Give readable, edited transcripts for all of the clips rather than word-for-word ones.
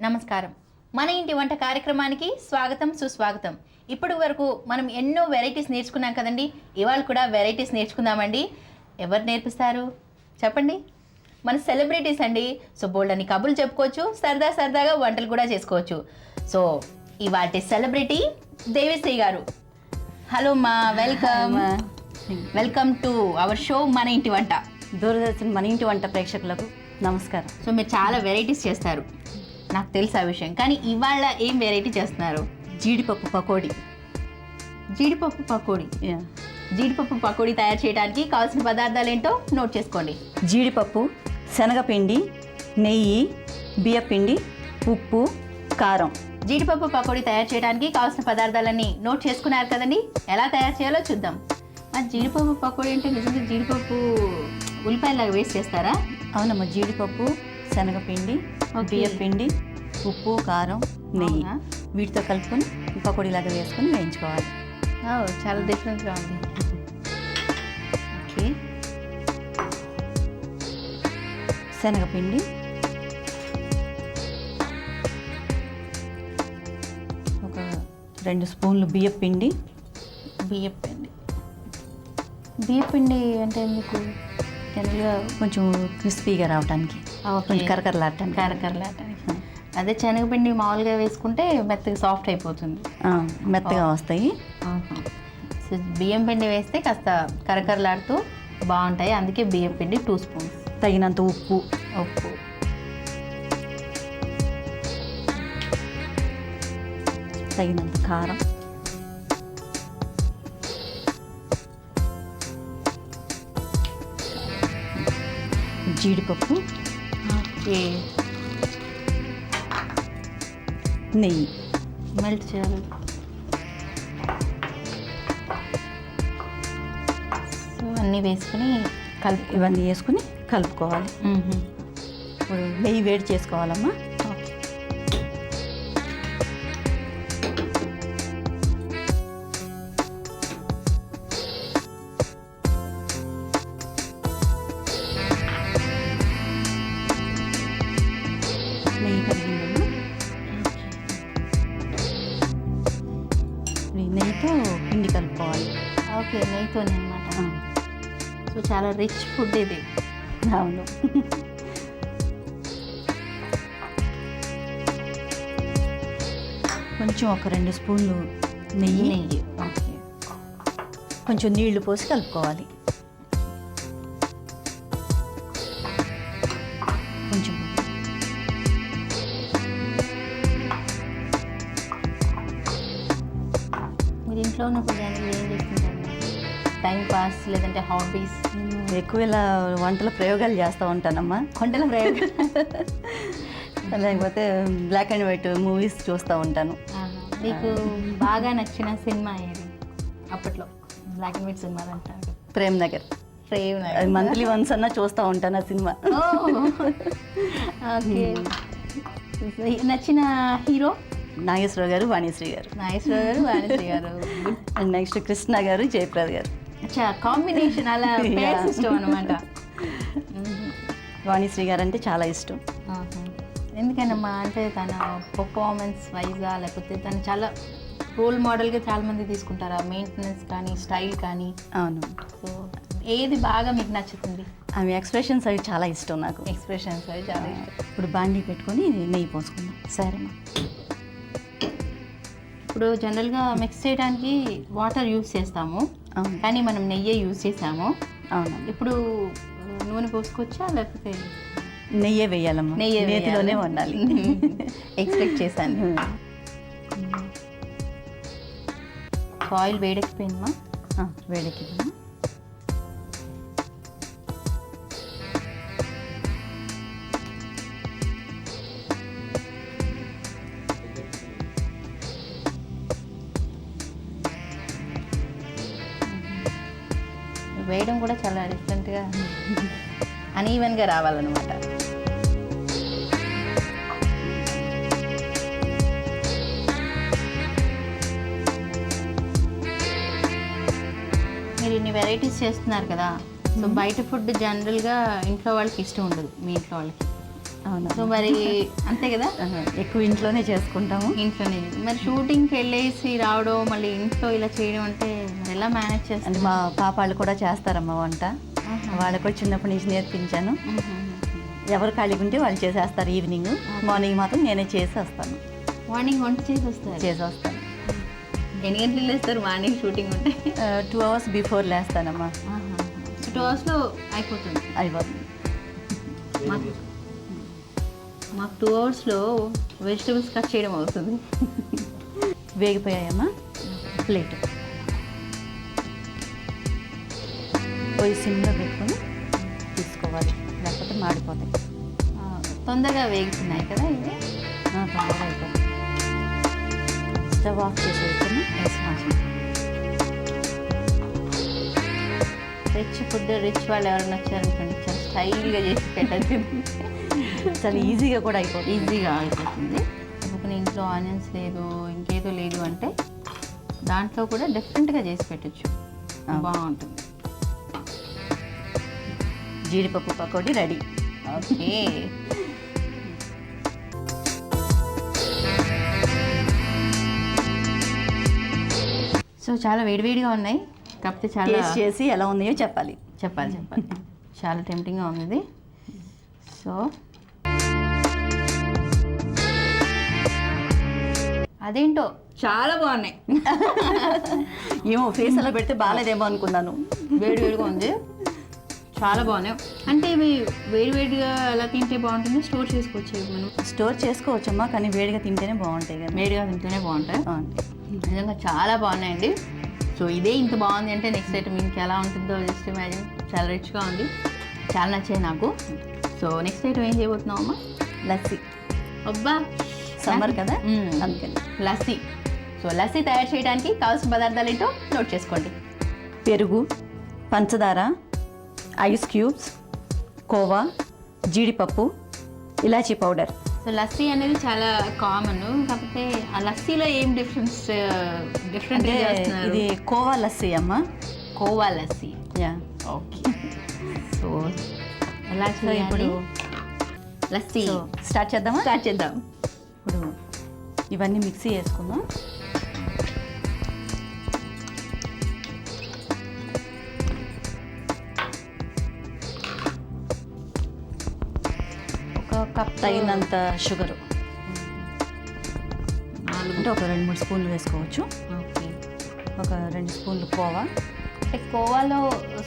నమస్కారం. మన ఇంటి వంట కార్యక్రమానికి స్వాగతం సుస్వాగతం. ఇప్పటి వరకు మనం ఎన్నో వెరైటీస్ నేర్చుకున్నాం కదండి. ఇవాళ కూడా వెరైటీస్ నేర్చుకుందామండి. ఎవరు నేర్పిస్తారు చెప్పండి? మన సెలబ్రిటీస్ అండి. సో బోల్డని కబుర్లు చెప్పుకోవచ్చు, సరదాగా వంటలు కూడా చేసుకోవచ్చు. సో ఇవాటి సెలబ్రిటీ దేవిశ్రీ గారు. హలో మా, వెల్కమ్ టు అవర్ షో మన ఇంటి వంట. దూరదర్శన్ మన ఇంటి వంట ప్రేక్షకులకు నమస్కారం. సో మీరు చాలా వెరైటీస్ చేస్తారు, నాకు తెలుసు ఆ విషయం. కానీ ఇవాళ ఏం వెరైటీ చేస్తున్నారు? జీడిపప్పు పకోడీ. జీడిపప్పు పకోడీ తయారు చేయడానికి కావాల్సిన పదార్థాలు ఏంటో నోట్ చేసుకోండి. జీడిపప్పు, శనగపిండి, నెయ్యి, బియ్యపిండి, ఉప్పు, కారం. జీడిపప్పు పకోడీ తయారు చేయడానికి కావాల్సిన పదార్థాలన్నీ నోట్ చేసుకున్నారు కదండి. ఎలా తయారు చేయాలో చూద్దాం. ఆ జీడిపప్పు పకోడీ అంటే నిజంగా జీడిపప్పు ఉల్లిపాయలాగా వేస్ట్ చేస్తారా? అవునమ్మా, జీడిపప్పు, శనగపిండి, బియ్యపిండి, ఉప్పు, కారం, నెయ్యి వీటితో కలుపుకొని పకోడీలాగా వేసుకొని వేయించుకోవాలి. చాలా డిఫరెంట్గా ఉంది. ఓకే, శనగపిండి, ఒక 2 స్పూన్లు బియ్యపిండి. బియ్యపిండి అంటే మీకు జనరల్గా కొంచెం క్రిస్పీగా రావడానికి, కొంచెం కరకరలాడటానికి. అదే శనగపిండి మామూలుగా వేసుకుంటే మెత్తగా సాఫ్ట్ అయిపోతుంది, మెత్తగా వస్తాయి. సో బియ్యం పిండి వేస్తే కాస్త కరకరలాడుతూ బాగుంటాయి. అందుకే బియ్యం పిండి 2 స్పూన్స్. తగినంత ఉప్పు, తగినంత కారం, జీడిపప్పు, నెయ్యి మెల్ట్ చేయాలి. సో అన్నీ వేసుకుని ఇవన్నీ వేసుకుని కలుపుకోవాలి. ఇప్పుడు నెయ్యి వేడి చేసుకోవాలమ్మా. నెయ్యి కరిగిందమ్మా. నెయ్యితో పిండి కలుపుకోవాలి. ఓకే, నెయ్యితోనే అనమాట. సో చాలా రిచ్ ఫుడ్ ఇది. అవును. కొంచెం ఒక 2 స్పూన్లు నెయ్యి. ఓకే, కొంచెం నీళ్లు పోసి కలుపుకోవాలి. కొంచెం మీరు ఇంట్లో ఉన్నప్పుడు దానికి ఏం చేస్తుంటారు? టైం పాస్ లేదంటే హాబీస్? ఎక్కువ ఇలా వంటల ప్రయోగాలు చేస్తూ ఉంటానమ్మా. వంటల ప్రయోగం లేకపోతే బ్లాక్ అండ్ వైట్ మూవీస్ చూస్తూ ఉంటాను. మీకు బాగా నచ్చిన సినిమా ఏది అప్పట్లో? బ్లాక్ అండ్ వైట్ సినిమాలు అంటారు. ప్రేమ్ నగర్. మంత్లీ వన్స్ అన్నా చూస్తూ ఉంటాను ఆ సినిమా. ఓకే, నచ్చిన హీరో? నాగేశ్వరరావు గారు, వాణిశ్రీ గారు. అండ్ నెక్స్ట్ కృష్ణ గారు, జయప్రద గారు. కాంబినేషన్ అలా ఇష్టం అనమాట. వాణిశ్రీ గారు అంటే చాలా ఇష్టం. ఎందుకనమ్మా అంటే తన పర్ఫార్మెన్స్ వైజా లేకపోతే తను చాలా రోల్ మోడల్గా చాలా మంది తీసుకుంటారా? మెయింటెనెన్స్ కానీ, స్టైల్ కానీ. అవును. సో ఏది బాగా మీకు నచ్చుతుంది? ఆమె ఎక్స్ప్రెషన్స్ అవి చాలా ఇష్టం నాకు. ఎక్స్ప్రెషన్స్ అవి చాలా ఇష్టం. ఇప్పుడు బాండీ పెట్టుకొని నెయ్యి పోసుకుందాం. సరేమ్మా. ఇప్పుడు జనరల్గా మిక్స్ చేయడానికి వాటర్ యూజ్ చేస్తాము, కానీ మనం నెయ్యి యూజ్ చేసాము. అవును. ఇప్పుడు నూనె పోసుకోవచ్చా లేకపోతే? నెయ్యే వేయాలమ్మా. నేతిలోనే వండాలి. ఎక్స్పెక్ట్ చేశాను. ఆయిల్ వేడెక్కిపోయిందమ్మా. వేడెక్కిందమ్మా. వేయడం కూడా చాలా డిఫరెంట్గా అన్ఈవెన్గా రావాలన్నమాట. మీరు ఇన్ని వెరైటీస్ చేస్తున్నారు కదా, సో బయట ఫుడ్ జనరల్గా ఇంట్లో వాళ్ళకి ఇష్టం ఉండదు. మీ ఇంట్లో వాళ్ళకి అవును. సో మరి అంతే కదా, ఎక్కువ ఇంట్లోనే చేసుకుంటాము. ఇంట్లోనే. మరి షూటింగ్కి వెళ్ళేసి రావడం మళ్ళీ ఇంట్లో ఇలా చేయడం అంటే మరి ఎలా మేనేజ్ అంటే చేస్తారు? మా పాప వాళ్ళు కూడా చేస్తారమ్మా వంట. వాళ్ళకు కూడా చిన్నప్పటి నుంచి నేర్పించాను. ఎవరు ఖాళీగా ఉంటే వాళ్ళు చేసేస్తారు. ఈవినింగ్, మార్నింగ్ మాత్రం నేనే చేసి వస్తాను. మార్నింగ్ వంట చేసి వస్తారు? చేసి వస్తాను. ఎన్ని గంటలు లేస్తారు మార్నింగ్ షూటింగ్ ఉంటే? 2 hours బిఫోర్ లేస్తానమ్మా. సో 2 అవర్స్లో అయిపోతుంది. అయిపోతుంది. మాకు 2 అవర్స్లో వెజిటబుల్స్ కట్ చేయడం అవుతుంది. వేగిపోయాయమ్మా. ప్లేట్ పొయ్యి సిమ్లో పెట్టుకొని తీసుకోవాలి, లేకపోతే మాడిపోతాయి. తొందరగా వేగుతున్నాయి కదా ఇవి. తొందరగా అయిపోతుంది. స్టవ్ ఆఫ్ చేసేయచ్చమ్మా. రిచ్ ఫుడ్, రిచ్ వాళ్ళు ఎవరైనా వచ్చారనుకోండి చాలా స్టైల్గా చేసి పెట్టచ్చు. చాలా ఈజీగా కూడా అయిపోతుంది. ఈజీగా అయిపోతుంది. ఇప్పుడు ఇంట్లో ఆనియన్స్ లేదు, ఇంకేదో లేదు అంటే దాంట్లో కూడా డిఫరెంట్గా చేసి పెట్టచ్చు, బాగుంటుంది. జీడిపప్పు పకోడీ రెడీ. ఓకే. సో చాలా వేడివేడిగా ఉన్నాయి, కాకపోతే చాలా టేస్ట్ చేసి ఎలా ఉన్నాయో చెప్పాలి. చెప్పాలి. చాలా టెంప్టింగ్గా ఉంది ఇది. సో అదేంటో చాలా బాగున్నాయి. ఏమో ఫేస్ అలా పెడితే బాగాలేదేమో అనుకున్నాను. వేడివేడిగా ఉంది, చాలా బాగున్నాయి. అంటే ఇవి వేడివేడిగా ఎలా తింటే బాగుంటుంది? స్టోర్ చేసుకోవచ్చు మనం? స్టోర్ చేసుకోవచ్చమ్మా, కానీ వేడిగా తింటేనే బాగుంటాయి కదా. వేడిగా తింటేనే బాగుంటాయి. నిజంగా చాలా బాగున్నాయండి. సో ఇదే ఇంత బాగుంది అంటే నెక్స్ట్ ఐటమ్ ఇంకెలా ఉంటుందో జస్ట్ ఇమాజిన్. చాలా రిచ్గా ఉంది, చాలా నచ్చాయి నాకు. సో నెక్స్ట్ ఐటమ్ ఏం చేయబోతున్నావు అమ్మా? లస్సీ. అబ్బా, సమ్మర్ కదా అందుకని లస్సీ. సో లస్సీ తయారు చేయడానికి కావాల్సిన పదార్థాలు ఏంటో నోట్ చేసుకోండి. పెరుగు, పంచదార, ఐస్ క్యూబ్స్, కోవా, జీడిపప్పు, ఇలాచీ పౌడర్. సో లస్సీ అనేది చాలా కామన్, కాకపోతే ఆ లస్సీలో ఏం డిఫరెంట్ ఇది కోవా లస్సీ అమ్మా. Khoa lassi. Yeah. Okay. So ఎలా చేయాలి ఇప్పుడు? లస్సీ స్టార్ట్ చేద్దామా? స్టార్ట్ చేద్దాం. ఇప్పుడు ఇవన్నీ మిక్సీ వేసుకుందాం. ఒక కప్ తగినంత షుగరు, అంటే ఒక 2-3 స్పూన్లు వేసుకోవచ్చు. ఓకే. ఒక 2 స్పూన్లు కోవా. అంటే కోవాలో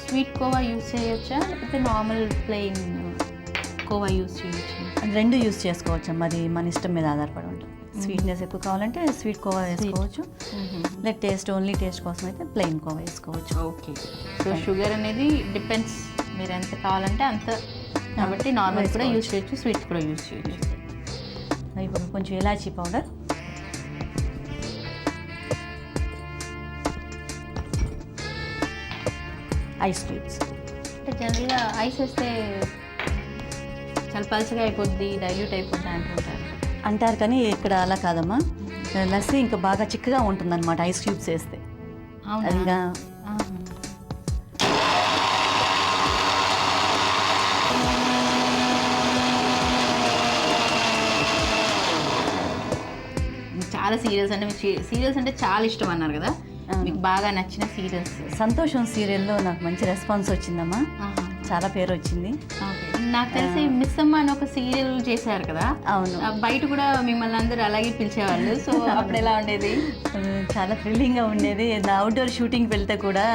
స్వీట్ కోవా యూస్ చేయొచ్చా, లేకపోతే నార్మల్ ప్లెయిన్ కోవా యూస్ చేయొచ్చు? 2 యూస్ చేసుకోవచ్చు. మరి మన ఇష్టం మీద ఆధారపడి ఉంటుంది. స్వీట్నెస్ ఎక్కువ కావాలంటే స్వీట్ కోవా వేసుకోవచ్చు, లేక టేస్ట్ ఓన్లీ టేస్ట్ కోసం అయితే ప్లెయిన్ కోవా వేసుకోవచ్చు. ఓకే. సో షుగర్ అనేది డిపెండ్స్, మీరు ఎంత కావాలంటే అంత, కాబట్టి నార్మల్ కూడా యూస్ చేయొచ్చు, స్వీట్ కూడా యూస్ చేయొచ్చు. ఇప్పుడు కొంచెం ఇలాచీ పౌడర్, ఐస్ క్యూబ్స్. అంటే జనరల్గా ఐస్ వేస్తే చాలా పలుచగా అయిపోద్ది, డైల్యూట్ అయిపోద్ది అంటుంటారు. అంటారు కానీ ఇక్కడ అలా కాదమ్మా. లస్సీ ఇంకా బాగా చిక్కగా ఉంటుందన్నమాట ఐస్ క్యూబ్స్ వేస్తే. అవునా? చాలా సీరియల్స్ అంటే మీకు సీరియల్స్ అంటే చాలా ఇష్టం అన్నారు కదా, మీకు బాగా నచ్చిన సీరియల్స్? సంతోషం సీరియల్లో నాకు మంచి రెస్పాన్స్ వచ్చిందమ్మా, చాలా పేరు వచ్చింది. నాకు తెలిసి మిస్ అమ్మ అని ఒక సీరియల్ చేశారు కదా. అవును. బయట కూడా మిమ్మల్ని అందరూ అలాగే పిలిచేవాళ్ళు. సో అప్పుడు ఎలా ఉండేది? చాలా థ్రిల్లింగ్గా ఉండేది. అవుట్డోర్ షూటింగ్కి వెళ్తే కూడా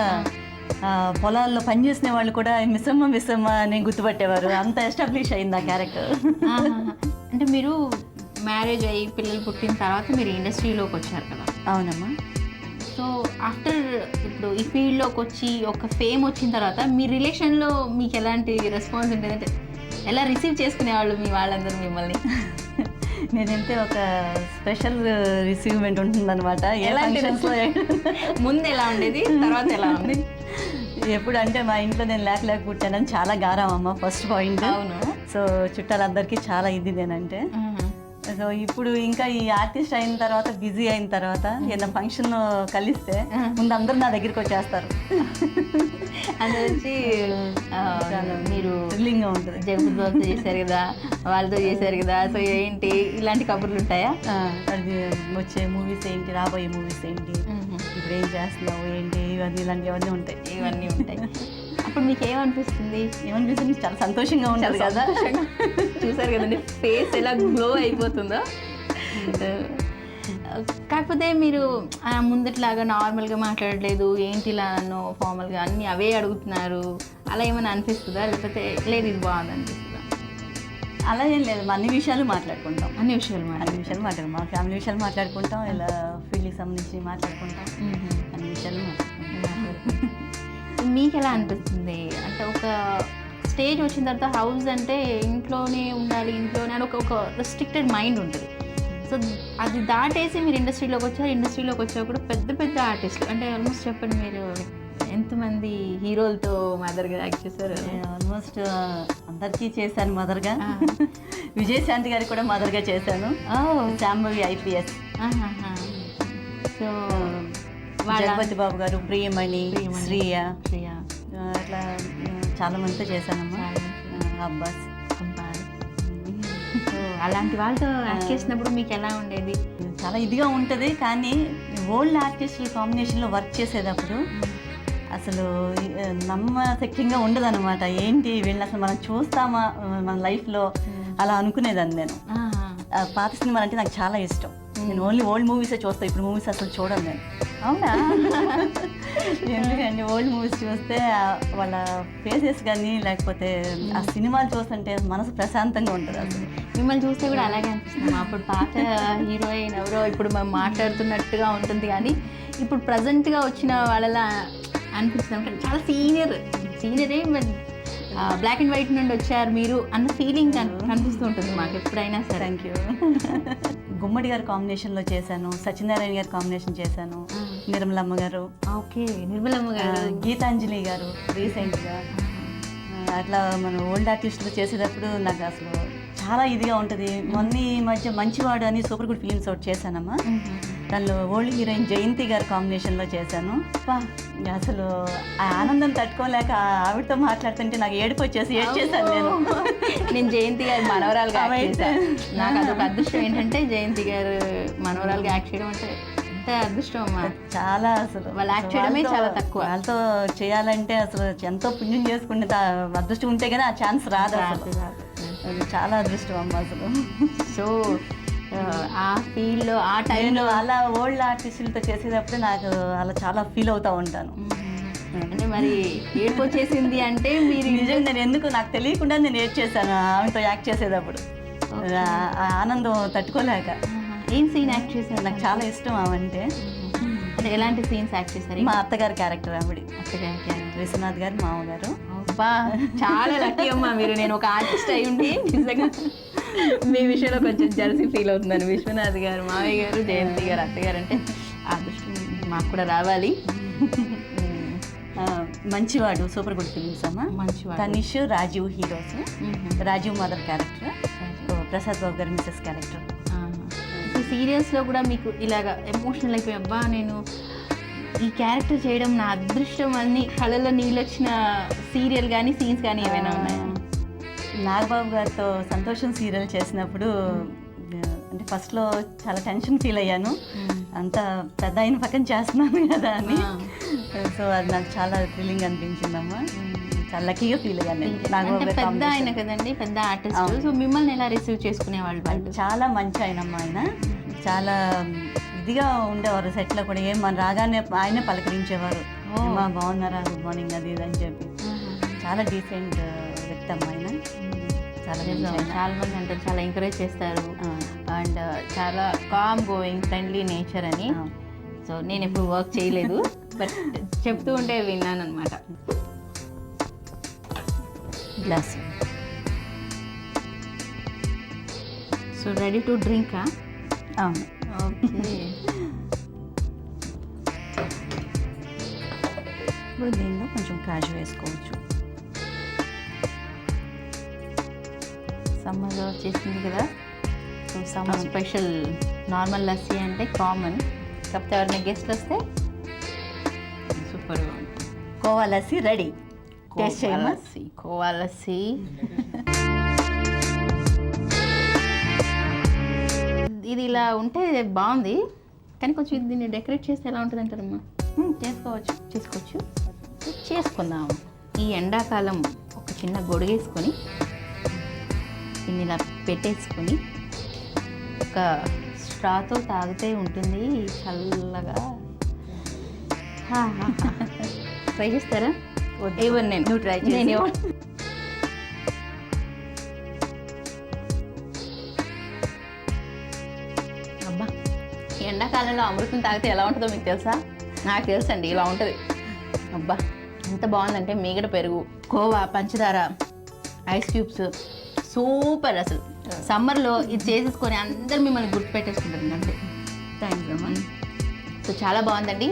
పొలాల్లో పనిచేసిన వాళ్ళు కూడా మిస్ అమ్మ అని గుర్తుపట్టేవారు. అంత ఎస్టాబ్లిష్ అయింది ఆ క్యారెక్టర్. అంటే మీరు మ్యారేజ్ అయ్యి పిల్లలు పుట్టిన తర్వాత మీరు ఇండస్ట్రీలోకి వచ్చారు కదా. అవునమ్మా. సో ఆఫ్టర్ ఇప్పుడు ఈ ఫీల్డ్లోకి వచ్చి ఒక ఫేమ్ వచ్చిన తర్వాత మీ రిలేషన్లో మీకు ఎలాంటి రెస్పాన్స్ ఉంటుంది? అంటే ఎలా రిసీవ్ చేసుకునేవాళ్ళు మీ వాళ్ళందరూ మిమ్మల్ని? నేనంటే ఒక స్పెషల్ రిసీవ్మెంట్ ఉంటుందన్నమాట. ముందు ఎలా ఉండేది, తర్వాత ఎలా ఉంది? ఎప్పుడు అంటే మా ఇంట్లో నేను లేక పుట్టానని చాలా గారం అమ్మ, ఫస్ట్ పాయింట్. అవును. సో చుట్టాలందరికీ చాలా ఇది నేనంటే. సో ఇప్పుడు ఇంకా ఈ ఆర్టిస్ట్ అయిన తర్వాత బిజీ అయిన తర్వాత ఏదైనా ఫంక్షన్లో కలిస్తే ముందు అందరూ నా దగ్గరికి వచ్చేస్తారు. అందరూ వచ్చి మీరు థ్రిల్లింగ్గా ఉంటుంది. జగపతిబాబుతో చేశారు కదా, వాళ్ళతో చేశారు కదా, సో ఏంటి ఇలాంటి కబుర్లు ఉంటాయా? అది వచ్చే మూవీస్ ఏంటి, రాబోయే మూవీస్ ఏంటి, ఇప్పుడు ఏం చేస్తున్నావు ఏంటి, ఇలాంటివన్నీ ఉంటాయి. ఇవన్నీ ఉంటాయి. అప్పుడు మీకు ఏమనిపిస్తుంది? ఏమనిపిస్తుంది? చాలా సంతోషంగా ఉంటుంది కదా. చూసారు కదండి ఫేస్ ఎలా గ్లో అయిపోతుందో. కాకపోతే మీరు ముందట్లాగా నార్మల్గా మాట్లాడలేదు, ఏంటి ఇలా నన్ను ఫార్మల్గా అన్నీ అవే అడుగుతున్నారు, అలా ఏమైనా అనిపిస్తుందా? లేకపోతే లేదు ఇది బాగుంది అనిపిస్తుందా? అలా ఏం లేదు, అన్ని విషయాలు మాట్లాడుకుంటాం. అన్ని విషయాలు మాట్లాడుకుంటాం. మా ఫ్యామిలీ విషయాలు మాట్లాడుకుంటాం, ఇలా ఫీల్డ్కి సంబంధించి మాట్లాడుకుంటాం, అన్ని విషయాలు మాట్లాడుకుంటాం. మీకు ఎలా అనిపిస్తుంది? అంటే ఒక స్టేజ్ వచ్చిన తర్వాత హౌస్ అంటే ఇంట్లోనే ఉండాలి, ఇంట్లోనే అని ఒక రెస్ట్రిక్టెడ్ మైండ్ ఉంటుంది. సో అది దాటేసి మీరు ఇండస్ట్రీలోకి వచ్చారు. ఇండస్ట్రీలోకి వచ్చాక కూడా పెద్ద పెద్ద ఆర్టిస్టులు అంటే ఆల్మోస్ట్ చెప్పండి, మీరు ఎంతమంది హీరోలతో మదర్గా యాక్ట్ చేశారు? ఆల్మోస్ట్ అందరికీ చేశాను మదర్గా. విజయశాంతి గారికి కూడా మదర్గా చేశాను. శాంభవి IPS. సో జగపతి బాబు గారు, ప్రియమణి, శ్రీయ, అట్లా చాలా మందితో చేశానమ్మా. అబ్బాస్. సో అలాంటి వాళ్ళతో యాక్ట్ చేసినప్పుడు మీకు ఎలా ఉండేది? చాలా ఇదిగా ఉంటుంది, కానీ ఓల్డ్ ఆర్టిస్టుల కాంబినేషన్లో వర్క్ చేసేటప్పుడు అసలు నమ్మశక్యంగా ఉండదు అనమాట. ఏంటి వీళ్ళని అసలు మనం చూస్తామా మన లైఫ్లో, అలా అనుకునేదాన్ని నేను. పాత సినిమాలు అంటే నాకు చాలా ఇష్టం. నేను ఓన్లీ ఓల్డ్ మూవీసే చూస్తాను, ఇప్పుడు మూవీస్ అసలు చూడను నేను. అవునా? ఎందుకంటే ఓల్డ్ మూవీస్ చూస్తే వాళ్ళ ఫేసెస్ కానీ లేకపోతే ఆ సినిమాలు చూస్తుంటే మనసు ప్రశాంతంగా ఉంటుంది. అసలు మిమ్మల్ని చూస్తే కూడా అలాగే అనిపిస్తుంది. అప్పుడు పాత హీరోయిన్ ఎవరో ఇప్పుడు మేము మాట్లాడుతున్నట్టుగా ఉంటుంది, కానీ ఇప్పుడు ప్రజెంట్గా వచ్చిన వాళ్ళలా అనిపిస్తుంది. చాలా సీనియరే బ్లాక్ అండ్ వైట్ నుండి వచ్చారు మీరు అన్న ఫీలింగ్ కనిపిస్తూ ఉంటుంది మాకు ఎప్పుడైనా సరే. Thank you. గుమ్మడి గారు కాంబినేషన్లో చేశాను, సత్యనారాయణ గారు కాంబినేషన్ చేశాను, నిర్మలమ్మ గారు. ఓకే, నిర్మలమ్మ గారు, గీతాంజలి గారు రీసెంట్గా. అట్లా మనం ఓల్డ్ ఆర్టిస్టులు చేసేటప్పుడు నాకు అసలు చాలా ఇదిగా ఉంటుంది. మొన్న ఈ మధ్య మంచివాడు అని సూపర్ గుడ్ ఫిలిమ్స్ ఒకటి చేశానమ్మా. దానిలో ఓల్డ్ హీరోయిన్ జయంతి గారు కాంబినేషన్లో చేశాను. అసలు ఆ ఆనందం తట్టుకోలేక ఆవిడతో మాట్లాడుతుంటే నాకు ఏడుపు వచ్చేసి ఏడ్చేశాను నేను జయంతి గారి మనవరాలుగా యాక్ట్ చేశాను. నాకు అదొక అదృష్టం ఏంటంటే జయంతి గారు మనవరాలుగా యాక్ట్ చేయడం అంటే ఎంత అదృష్టం అమ్మా. చాలా అసలు వాళ్ళు యాక్ట్ చేయడమే చాలా తక్కువ. వాళ్ళతో చేయాలంటే అసలు ఎంతో పుణ్యం చేసుకుంటే అదృష్టం ఉంటే కానీ ఆ ఛాన్స్ రాదు. అది చాలా అదృష్టం అమ్మ అసలు. సో ఆ ఫీల్డ్లో ఆ టైంలో అలా ఓల్డ్ ఆర్టిస్టులతో చేసేటప్పుడు నాకు అలా చాలా ఫీల్ అవుతూ ఉంటాను. అంటే మరి ఏడుపు వచ్చేసింది అంటే మీరు నిజంగా నేను ఎందుకు నాకు తెలియకుండా నేను ఏడ్చేసాను ఆమెతో యాక్ట్ చేసేటప్పుడు. ఆ ఆనందం తట్టుకోలేక. ఏం సీన్ యాక్ట్ చేశారు? నాకు చాలా ఇష్టం ఆమంటే. అంటే ఎలాంటి సీన్స్ యాక్ట్ చేశారు? మా అత్తగారి క్యారెక్టర్ ఆవిడ. అత్తగారి క్యారెక్టర్ విశ్వనాథ్ గారు మామగారు. అబ్బా చాలా లక్కీ అమ్మా మీరు. నేను ఒక ఆర్టిస్ట్ అయి ఉండి నిజంగా మీ విషయంలో కొంచెం జెలసీ ఫీల్ అవుతున్నాను. విశ్వనాథ్ గారు, మావయ్య గారు, జయంతి గారు, అత్తగారు అంటే ఆ దృష్టి మాకు కూడా రావాలి. మంచివాడు సూపర్ గుడ్ ఫిలిమ్స్ అమ్మా. మంచివాడు, Tanish, Rajeev heroes. Rajeev mother character, Prasad Babu garu Mrs character. సీరియల్స్లో కూడా మీకు ఇలాగ ఎమోషనల్ అయిపోయి అబ్బా నేను ఈ క్యారెక్టర్ చేయడం నా అదృష్టం అని కళ్ళలో నీళ్ళు వచ్చిన సీరియల్ కానీ సీన్స్ కానీ ఏమైనా ఉన్నాయా? నాగబాబు గారితో సంతోషం సీరియల్ చేసినప్పుడు అంటే ఫస్ట్లో చాలా టెన్షన్ ఫీల్ అయ్యాను. అంత పెద్ద ఆయన పక్కన చేస్తున్నాను కదా అని. సో అది నాకు చాలా థ్రిల్లింగ్ అనిపించిందమ్మా. చాలా లక్కీగా ఫీల్ అయ్యాను. నాగబాబు గారు పెద్ద ఆయన కదండి, పెద్ద ఆర్టిస్ట్. సో మిమ్మల్ని ఎలా రిసీవ్ చేసుకునేవాళ్ళు? వాళ్ళు చాలా మంచి ఆయనమ్మా. ఆయన చాలా ఇదిగా ఉండేవారు. సెట్లో కూడా ఏం మన రాగానే ఆయనే పలకరించేవారు. అమ్మా బాగున్నారా, గుడ్ మార్నింగ్, అది ఇది అని చెప్పి. చాలా డీసెంట్ వ్యక్తి అమ్మా ఆయన. చాలా మంది అంటారు చాలా ఎంకరేజ్ చేస్తారు అండ్ చాలా కామ్ గోయింగ్ ఫ్రెండ్లీ నేచర్ అని. సో నేను ఎప్పుడు వర్క్ చేయలేదు, బట్ చెప్తూ ఉంటే విన్నాను అనమాట. గ్లాస్. సో రెడీ టు డ్రింకా? అవును. ఓకే. ఇప్పుడు దీనిలో కొంచెం కాజు వేసుకోవచ్చు. సమ్మర్లో వచ్చేసింది కదా, so some special normal lassi అంటే కామన్, కాకపోతే ఎవరైనా గెస్ట్ వస్తే సూపర్గా ఉంటుంది. కోవా లస్సీ రెడీ. టేస్ట్ చేయమా? కోవా లస్సీ ఇది ఇలా ఉంటే బాగుంది, కానీ కొంచెం దీన్ని డెకరేట్ చేస్తే ఎలా ఉంటుంది అంటారమ్మా? చేసుకోవచ్చు. చేసుకుందాం. ఈ ఎండాకాలం ఒక చిన్న గొడుగేసుకొని దీన్ని ఇలా పెట్టేసుకొని ఒక స్ట్రాతో తాగితే ఉంటుంది చల్లగా. ట్రై చేస్తారా? ఏవన్ నేను నువ్వు ట్రై చేసి. అబ్బా, ఎండాకాలంలో అమృతం తాగితే ఎలా ఉంటుందో మీకు తెలుసా? నాకు తెలుసండి, ఇలా ఉంటుంది. అబ్బా ఎంత బాగుందంటే మీగడ పెరుగు, కోవా, పంచదార, ఐస్ క్యూబ్స్, సూపర్. అసలు సమ్మర్లో ఇది చేసేసుకొని అందరు మిమ్మల్ని గుర్తుపెట్టేసుకుంటారు అంటే. థ్యాంక్స్ అమ్మా. సో చాలా బాగుందండి.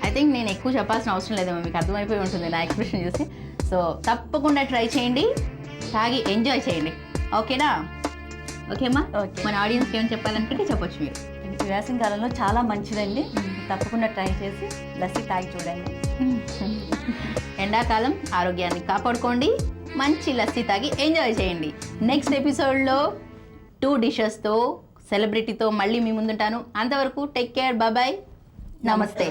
ఐ థింక్ నేను ఎక్కువ చెప్పాల్సిన అవసరం లేదేమో, మీకు అర్థమైపోయి ఉంటుంది నా ఎక్స్ప్రెషన్ చూసి. సో తప్పకుండా ట్రై చేయండి, తాగి ఎంజాయ్ చేయండి. ఓకేనా? ఓకేమ్మా? ఓకే. మన ఆడియన్స్కి ఏమైనా చెప్పాలనుకుంటే చెప్పొచ్చు మీరు. వేసవి కాలంలో చాలా మంచిదండి, తప్పకుండా ట్రై చేసి లస్సీ తాగి చూడండి. ఎండాకాలం ఆరోగ్యాన్ని కాపాడుకోండి, మంచి లస్సీ తాగి ఎంజాయ్ చేయండి. నెక్స్ట్ ఎపిసోడ్లో 2 డిషెస్తో సెలబ్రిటీతో మళ్ళీ మీ ముందుంటాను. అంతవరకు టేక్ కేర్, బాయ్, నమస్తే.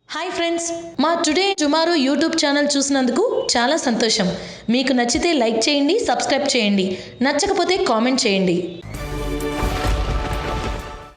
హాయ్ ఫ్రెండ్స్, మా టుడే టుమారో యూట్యూబ్ ఛానల్ చూసినందుకు చాలా సంతోషం. మీకు నచ్చితే లైక్ చేయండి, సబ్స్క్రైబ్ చేయండి, నచ్చకపోతే కామెంట్ చేయండి.